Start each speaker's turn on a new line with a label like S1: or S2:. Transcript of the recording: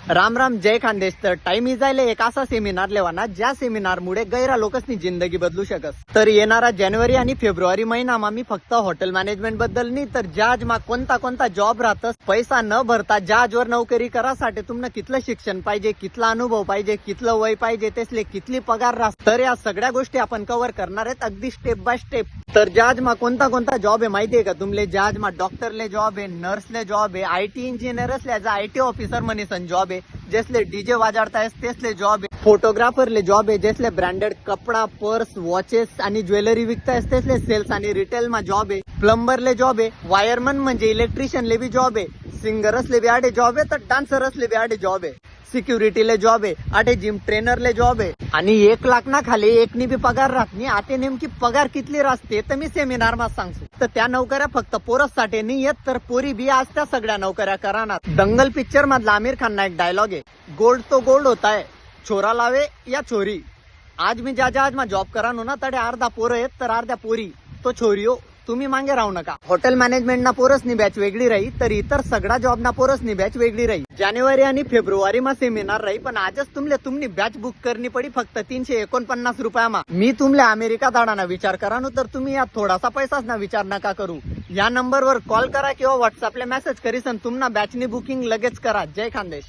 S1: राम राम जय खानदेश. तर टाइम इजायला एक असा सेमिनार लेवाना ज्या सेमिनार मुळे गैरा लोकसनी जिंदगी बदलू शकत. तर येणारा जानेवारी आणि फेब्रुवारी महिनामा मी फक्त हॉटेल मॅनेजमेंट बद्दल नाही तर जहाजमा कोणता कोणता जॉब राहतस, पैसा न भरता जहाजवर नोकरी करासाठी तुम्हाला कितलं शिक्षण पाहिजे, कितला अनुभव पाहिजे, कितलं वय पाहिजे, तेसले कितली पगार राहत. तर या सगळ्या गोष्टी आपण कव्हर करणार आहेत अगदी स्टेप बाय स्टेप. तर जहाजमा कोणता कोणता जॉब आहे माहितीये का तुमले? जहाजमा डॉक्टरले जॉब आहे, नर्सले जॉब आहे, IT इंजिनियर्स IT ऑफिसर मनीसन जॉब आहे, जैसले डीजे वाजाडतायस तेसले जॉब आहे, फोटोग्राफरले जॉब आहे, जैसले ब्रँडेड कपडा, पर्स, वॉचेस आणि ज्वेलरी विकतायस तेसले सेल्स आणि रिटेल मा जॉब आहे, प्लंबरले जॉब आहे, वायरमन म्हणजे इलेक्ट्रिशियनले बी जॉब आहे, सिंगरसले बी आडे जॉब आहे, तर डान्सरसले बी आडे जॉब आहे, सिक्युरिटीले जॉब आहे, आटे जिम ट्रेनरले जॉब आहे आणि 1 लाख ना खाली एकनी बी पगार राहत नाही. आता नेमकी पगार कितली राहते तर मी सेमिनार मा सांगतो. तर त्या नोकऱ्या फक्त पोरससाठी नाही येत तर पोरी बी आज त्या सगळ्या नोकऱ्या करणार. दंगल पिक्चर मधला आमिर खानना एक डायलॉग आहे, गोल्ड तो गोल्ड होता है, छोरा लावे या छोरी. आज मी ज्या जहाज मा जॉब करानो ना तडे अर्धा पोरं आहेत तर अर्ध्या पोरी. तो छोरी हो, तुम्ही मागे राहू नका. हॉटेल मॅनेजमेंट ना पोरसनी बॅच वेगळी राही तर इतर सगळ्या जॉब ना पोरसनी बॅच वेगळी राही. जानेवारी आणि फेब्रुवारी मा सेमिनार राही पण आजच तुमनी बॅच बुक करणी पडी फक्त 349 रुपयामा. मी तुमले अमेरिका धाडाना विचार करा नो तर तुम्ही यात थोडासा पैसाच ना विचार नका करू. या नंबरवर कॉल करा किंवा व्हॉट्सअपला मेसेज करीसन तुमना बॅचनी बुकिंग लगेच करा. जय खानदेश.